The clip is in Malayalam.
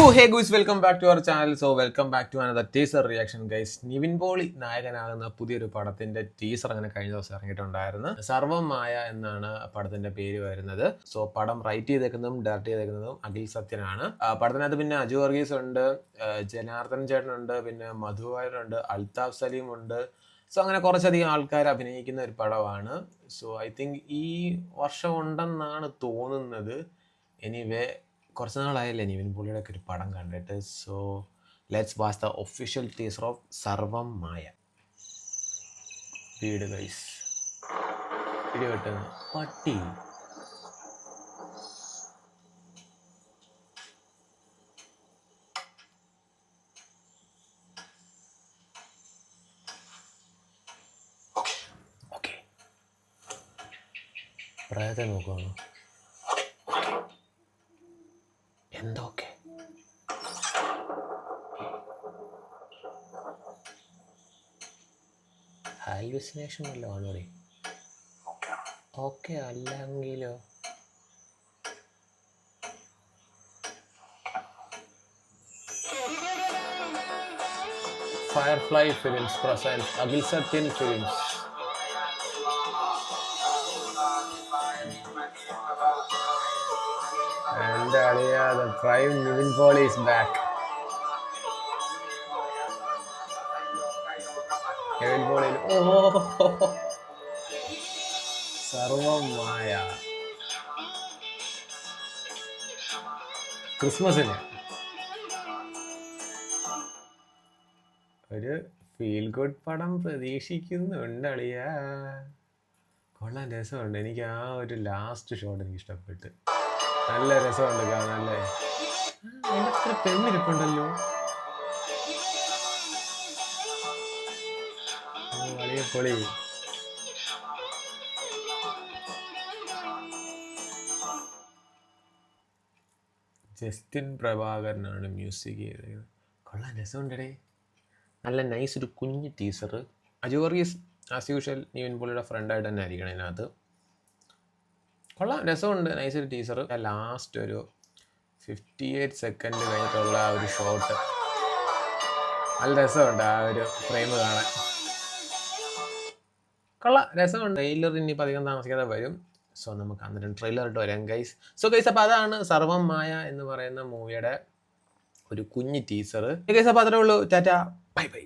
Hey guys, welcome back to our channel. So welcome back to another teaser reaction guys. Nivin Pauly നായകനാകുന്ന പുതിയൊരു പടത്തിന്റെ ടീസർ അങ്ങനെ കഴിഞ്ഞ ദിവസം ഇറങ്ങിയിട്ടുണ്ടായിരുന്നു. സർവം മായ എന്നാണ് പടത്തിന്റെ പേര് വരുന്നത്. സോ പടം റൈറ്റ് ചെയ്തേക്കുന്നതും ഡയറക്റ്റ് ചെയ്തേക്കുന്നതും അഖിൽ സത്യനാണ്. പടത്തിനകത്ത് പിന്നെ അജു വർഗീസ് ഉണ്ട്, ജനാർദ്ദൻ ചേട്ടനുണ്ട്, പിന്നെ മധുവാരുണ്ട്, അൽതാഫ് സലീം ഉണ്ട്. സോ അങ്ങനെ കുറച്ചധികം ആൾക്കാർ അഭിനയിക്കുന്ന ഒരു പടമാണ്. സോ ഐ തിങ്ക് ഈ വർഷം ഉണ്ടെന്നാണ് തോന്നുന്നത്. എനിവേ കുറച്ച് നാളായല്ലേ നിവിൻ പോളിയുടെ ഒക്കെ ഒരു പടം കണ്ടിട്ട്. So let's watch the official teaser of Sarvam Maya. വീട് ഗൈസ്, വീഡിയോ കിട്ടുന്ന പട്ടി. ഓക്കെ, പ്രായത്തെ നോക്കുവാണോ? എന്തൊക്കെ ഹാലുസിനേഷൻ വല്ലതും ആണോ? ഓക്കെ അല്ലെങ്കിലോ? Firefly films presents Akhil Sathyan films. And the prime Nivin Pauly is back. Nivin Pauly, oh, സർവം മായ ക്രിസ്മസിന് ഒരു ഫീൽ ഗുഡ് പടം പ്രതീക്ഷിക്കുന്നുണ്ട് അളിയ. കൊള്ളാൻ രസമുണ്ട്. എനിക്ക് ആ ഒരു ലാസ്റ്റ് ഷോട്ട് എനിക്ക് ഇഷ്ടപ്പെട്ട്. നല്ല രസമുണ്ട് കാണാനല്ലേ. അതിനത്ര പെണ്ണിരിപ്പുണ്ടല്ലോ. വലിയ പൊളി. ജസ്റ്റിൻ പ്രഭാകരനാണ് മ്യൂസിക് ചെയ്തത്. കൊള്ളാൻ രസമുണ്ടേ. നല്ല നൈസ് ഒരു കുഞ്ഞ് teaser. Aju Varghese as usual Nivin പോളിയുടെ ഫ്രണ്ടായിട്ട് തന്നെ ആയിരിക്കണം ഇതിനകത്ത്. കൊള്ളാം, രസമുണ്ട്. നൈസ് ഒരു ടീസർ. ലാസ്റ്റ് ഒരു 58 സെക്കൻഡ് കഴിഞ്ഞിട്ടുള്ള ആ ഒരു ഷോട്ട് നല്ല രസമുണ്ട്. ആ ഒരു ഫ്രെയിം കാണാൻ കൊള്ളാം, രസമുണ്ട്. ട്രെയിലർ ഇനിയിപ്പോൾ അധികം താമസിക്കാതെ വരും. സോ നമുക്ക് അന്നേരം ട്രെയിലർ ഇട്ട് വരാം ഗൈസ്. സോ ഗൈസ്, അപ്പോൾ അതാണ് സർവം മായ എന്ന് പറയുന്ന മൂവിയുടെ ഒരു കുഞ്ഞ് ടീസർ ഗൈസ്. അപ്പോൾ അത്രേ ഉള്ളൂ. Tata, bye bye.